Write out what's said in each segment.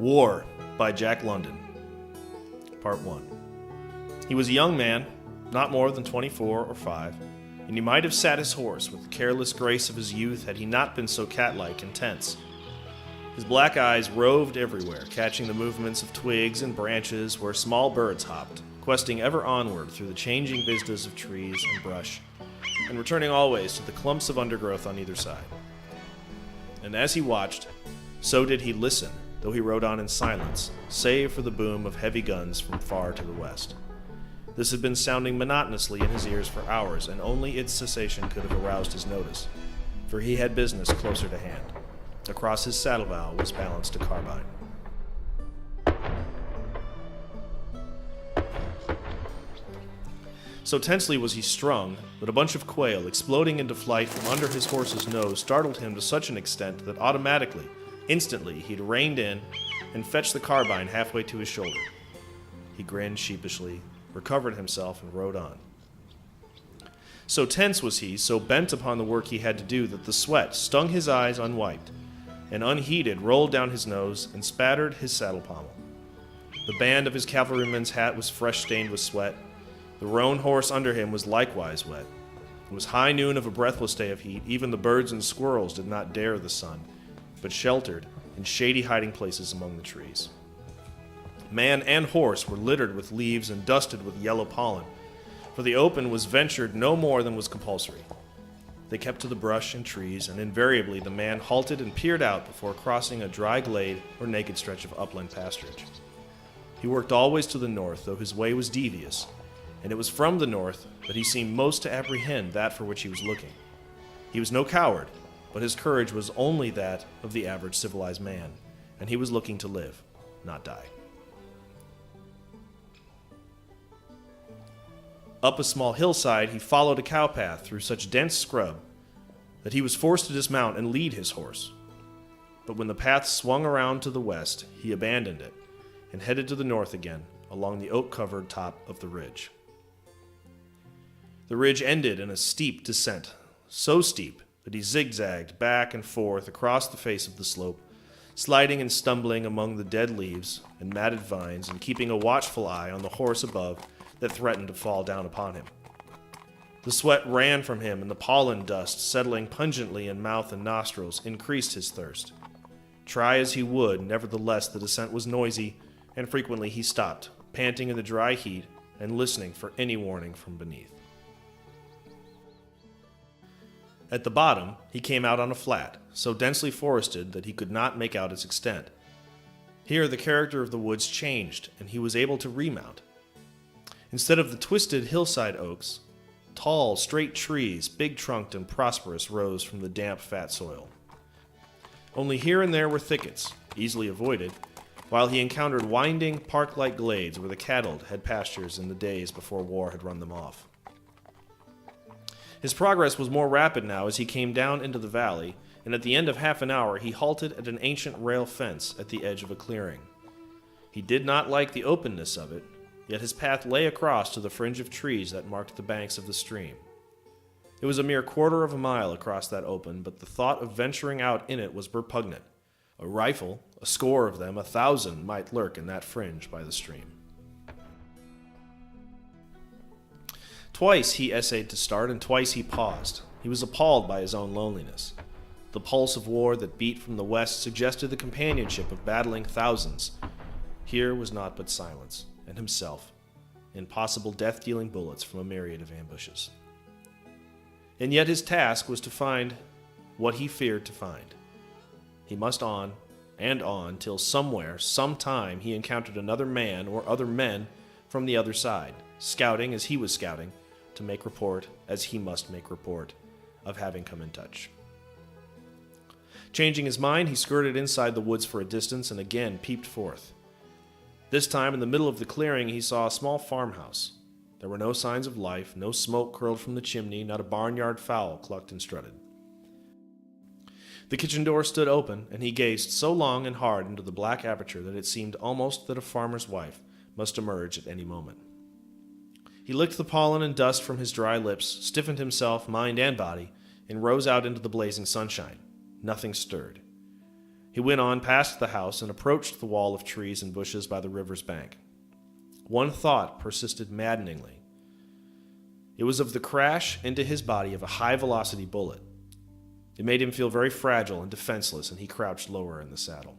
War by Jack London. Part 1. He was a young man, not more than 24 or 5, and he might have sat his horse with the careless grace of his youth had he not been so cat-like and tense. His black eyes roved everywhere, catching the movements of twigs and branches where small birds hopped, questing ever onward through the changing vistas of trees and brush, and returning always to the clumps of undergrowth on either side. And as he watched, so did he listen, though he rode on in silence, save for the boom of heavy guns from far to the west. This had been sounding monotonously in his ears for hours, and only its cessation could have aroused his notice, for he had business closer to hand. Across his saddle-bow was balanced a carbine. So tensely was he strung that a bunch of quail exploding into flight from under his horse's nose startled him to such an extent that automatically, instantly, he'd reined in and fetched the carbine halfway to his shoulder. He grinned sheepishly, recovered himself, and rode on. So tense was he, so bent upon the work he had to do, that the sweat stung his eyes unwiped, and unheeded rolled down his nose and spattered his saddle pommel. The band of his cavalryman's hat was fresh stained with sweat. The roan horse under him was likewise wet. It was high noon of a breathless day of heat. Even the birds and squirrels did not dare the sun, but sheltered in shady hiding places among the trees. Man and horse were littered with leaves and dusted with yellow pollen, for the open was ventured no more than was compulsory. They kept to the brush and trees, and invariably the man halted and peered out before crossing a dry glade or naked stretch of upland pasturage. He worked always to the north, though his way was devious, and it was from the north that he seemed most to apprehend that for which he was looking. He was no coward, but his courage was only that of the average civilized man, and he was looking to live, not die. Up a small hillside, he followed a cow path through such dense scrub that he was forced to dismount and lead his horse. But when the path swung around to the west, he abandoned it and headed to the north again along the oak-covered top of the ridge. The ridge ended in a steep descent, so steep that he zigzagged back and forth across the face of the slope, sliding and stumbling among the dead leaves and matted vines and keeping a watchful eye on the horse above that threatened to fall down upon him. The sweat ran from him, and the pollen dust, settling pungently in mouth and nostrils, increased his thirst. Try as he would, nevertheless the descent was noisy, and frequently he stopped, panting in the dry heat and listening for any warning from beneath. At the bottom, he came out on a flat, so densely forested that he could not make out its extent. Here the character of the woods changed, and he was able to remount. Instead of the twisted hillside oaks, tall, straight trees, big-trunked and prosperous, rose from the damp, fat soil. Only here and there were thickets, easily avoided, while he encountered winding, park-like glades where the cattle had pastures in the days before war had run them off. His progress was more rapid now as he came down into the valley, and at the end of half an hour he halted at an ancient rail fence at the edge of a clearing. He did not like the openness of it, yet his path lay across to the fringe of trees that marked the banks of the stream. It was a mere quarter of a mile across that open, but the thought of venturing out in it was repugnant. A rifle, a score of them, 1,000, might lurk in that fringe by the stream. Twice he essayed to start, and twice he paused. He was appalled by his own loneliness. The pulse of war that beat from the west suggested the companionship of battling thousands. Here was naught but silence, and himself, and possible death-dealing bullets from a myriad of ambushes. And yet his task was to find what he feared to find. He must on, and on, till somewhere, sometime, he encountered another man or other men from the other side, scouting as he was scouting, to make report, as he must make report, of having come in touch. Changing his mind, he skirted inside the woods for a distance and again peeped forth. This time, in the middle of the clearing, he saw a small farmhouse. There were no signs of life, no smoke curled from the chimney, not a barnyard fowl clucked and strutted. The kitchen door stood open, and he gazed so long and hard into the black aperture that it seemed almost that a farmer's wife must emerge at any moment. He licked the pollen and dust from his dry lips, stiffened himself, mind and body, and rose out into the blazing sunshine. Nothing stirred. He went on past the house and approached the wall of trees and bushes by the river's bank. One thought persisted maddeningly. It was of the crash into his body of a high-velocity bullet. It made him feel very fragile and defenseless, and he crouched lower in the saddle.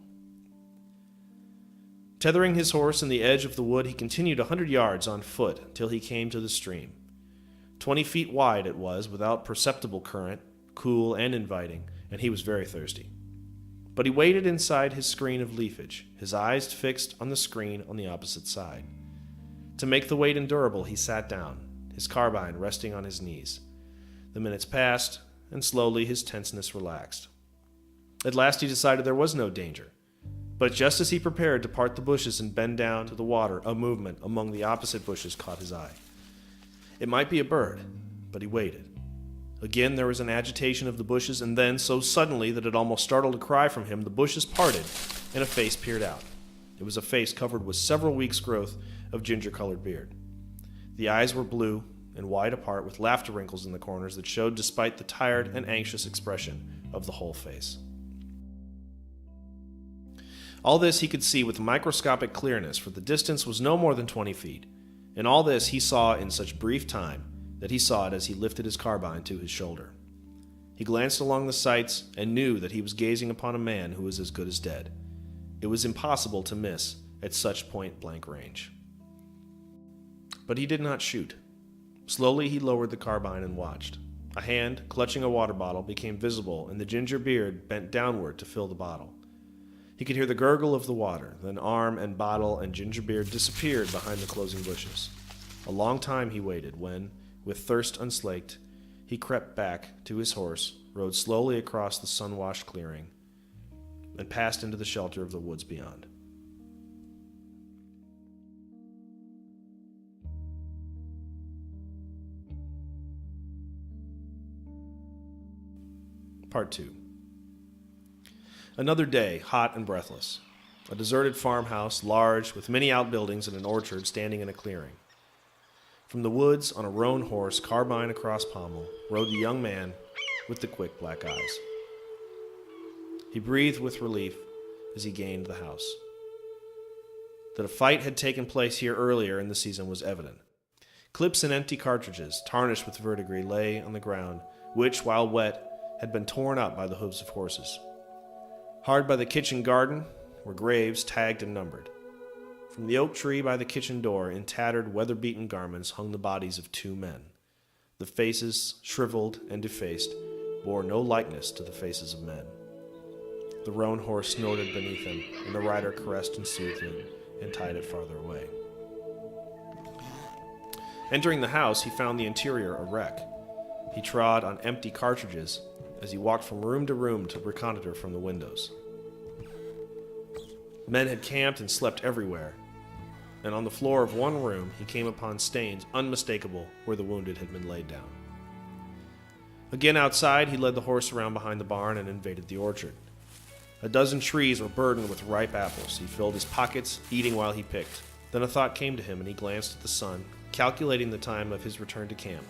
Tethering his horse in the edge of the wood, he continued 100 yards on foot till he came to the stream. 20 feet wide it was, without perceptible current, cool and inviting, and he was very thirsty. But he waited inside his screen of leafage, his eyes fixed on the screen on the opposite side. To make the wait endurable, he sat down, his carbine resting on his knees. The minutes passed, and slowly his tenseness relaxed. At last he decided there was no danger. But just as he prepared to part the bushes and bend down to the water, a movement among the opposite bushes caught his eye. It might be a bird, but he waited. Again there was an agitation of the bushes, and then, so suddenly that it almost startled a cry from him, the bushes parted, and a face peered out. It was a face covered with several weeks' growth of ginger-colored beard. The eyes were blue and wide apart, with laughter wrinkles in the corners that showed despite the tired and anxious expression of the whole face. All this he could see with microscopic clearness, for the distance was no more than 20 feet, and all this he saw in such brief time that he saw it as he lifted his carbine to his shoulder. He glanced along the sights and knew that he was gazing upon a man who was as good as dead. It was impossible to miss at such point-blank range. But he did not shoot. Slowly he lowered the carbine and watched. A hand, clutching a water bottle, became visible, and the ginger beard bent downward to fill the bottle. He could hear the gurgle of the water, then arm and bottle and ginger beard disappeared behind the closing bushes. A long time he waited when, with thirst unslaked, he crept back to his horse, rode slowly across the sun-washed clearing, and passed into the shelter of the woods beyond. Part 2. Another day, hot and breathless. A deserted farmhouse, large, with many outbuildings and an orchard standing in a clearing. From the woods, on a roan horse, carbine across pommel, rode the young man with the quick black eyes. He breathed with relief as he gained the house. That a fight had taken place here earlier in the season was evident. Clips and empty cartridges, tarnished with verdigris, lay on the ground, which, while wet, had been torn up by the hooves of horses. Hard by the kitchen garden were graves tagged and numbered. From the oak tree by the kitchen door, in tattered, weather-beaten garments, hung the bodies of 2 men. The faces, shriveled and defaced, bore no likeness to the faces of men. The roan horse snorted beneath him, and the rider caressed and soothed him, and tied it farther away. Entering the house, he found the interior a wreck. He trod on empty cartridges as he walked from room to room to reconnoiter from the windows. Men had camped and slept everywhere, and on the floor of one room he came upon stains unmistakable where the wounded had been laid down. Again outside, he led the horse around behind the barn and invaded the orchard. A dozen trees were burdened with ripe apples. He filled his pockets, eating while he picked. Then a thought came to him, and he glanced at the sun, calculating the time of his return to camp.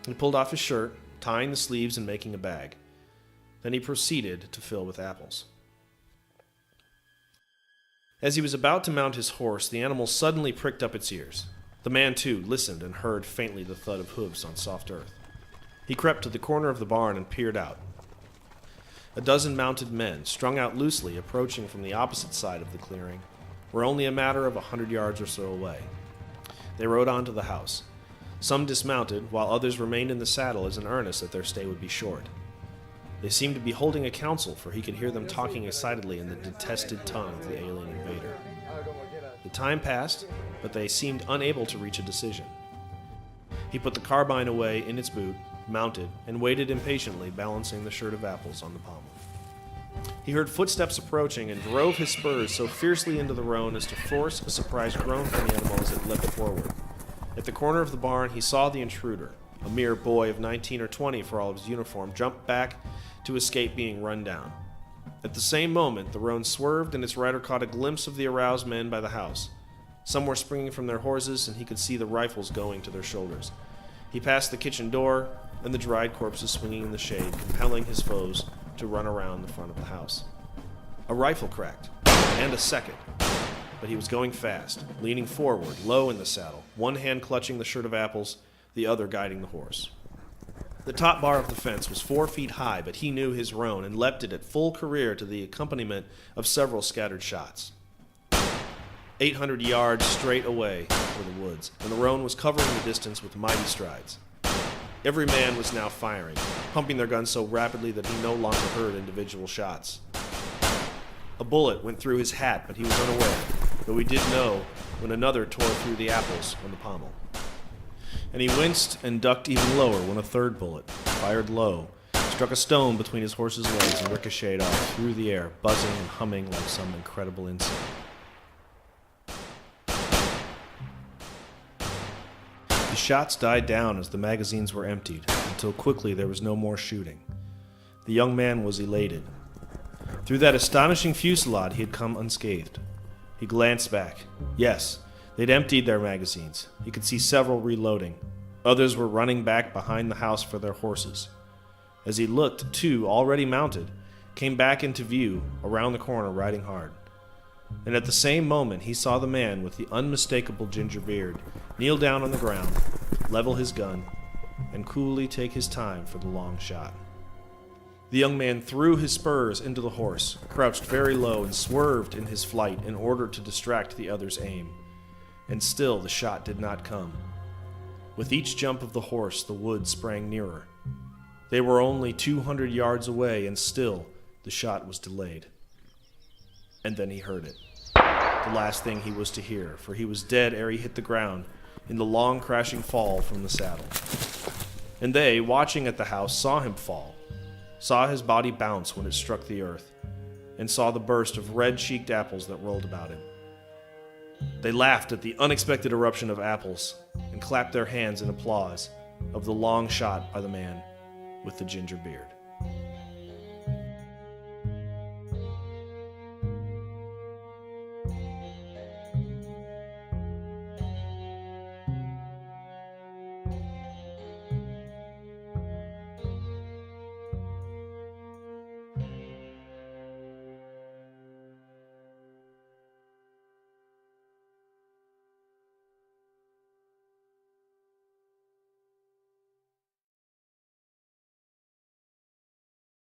He pulled off his shirt, tying the sleeves and making a bag. Then he proceeded to fill with apples. As he was about to mount his horse, the animal suddenly pricked up its ears. The man, too, listened and heard faintly the thud of hooves on soft earth. He crept to the corner of the barn and peered out. A dozen mounted men, strung out loosely, approaching from the opposite side of the clearing, were only a matter of 100 yards or so away. They rode on to the house. Some dismounted, while others remained in the saddle as an earnest that their stay would be short. They seemed to be holding a council, for he could hear them talking excitedly in the detested tongue of the alien invader. The time passed, but they seemed unable to reach a decision. He put the carbine away in its boot, mounted, and waited impatiently, balancing the shirt of apples on the pommel. He heard footsteps approaching and drove his spurs so fiercely into the roan as to force a surprised groan from the animal as it leapt forward. At the corner of the barn, he saw the intruder, a mere boy of 19 or 20 for all of his uniform, jump back to escape being run down. At the same moment, the roan swerved and its rider caught a glimpse of the aroused men by the house. Some were springing from their horses, and he could see the rifles going to their shoulders. He passed the kitchen door and the dried corpses swinging in the shade, compelling his foes to run around the front of the house. A rifle cracked, and a second. But he was going fast, leaning forward, low in the saddle, one hand clutching the shirt of apples, the other guiding the horse. The top bar of the fence was 4 feet high, but he knew his roan and leapt it at full career to the accompaniment of several scattered shots. 800 yards straight away were the woods, and the roan was covering the distance with mighty strides. Every man was now firing, pumping their guns so rapidly that he no longer heard individual shots. A bullet went through his hat, but he was unaware, though he did know when another tore through the apples on the pommel. And he winced and ducked even lower when a third bullet, fired low, struck a stone between his horse's legs and ricocheted off through the air, buzzing and humming like some incredible insect. The shots died down as the magazines were emptied, until quickly there was no more shooting. The young man was elated. Through that astonishing fusillade he had come unscathed. He glanced back. Yes, they'd emptied their magazines. He could see several reloading. Others were running back behind the house for their horses. As he looked, 2, already mounted, came back into view, around the corner, riding hard. And at the same moment he saw the man with the unmistakable ginger beard kneel down on the ground, level his gun, and coolly take his time for the long shot. The young man threw his spurs into the horse, crouched very low, and swerved in his flight in order to distract the other's aim. And still the shot did not come. With each jump of the horse, the wood sprang nearer. They were only 200 yards away, and still the shot was delayed. And then he heard it. The last thing he was to hear, for he was dead ere he hit the ground in the long crashing fall from the saddle. And they, watching at the house, saw him fall, saw his body bounce when it struck the earth, and saw the burst of red-cheeked apples that rolled about him. They laughed at the unexpected eruption of apples and clapped their hands in applause of the long shot by the man with the ginger beard.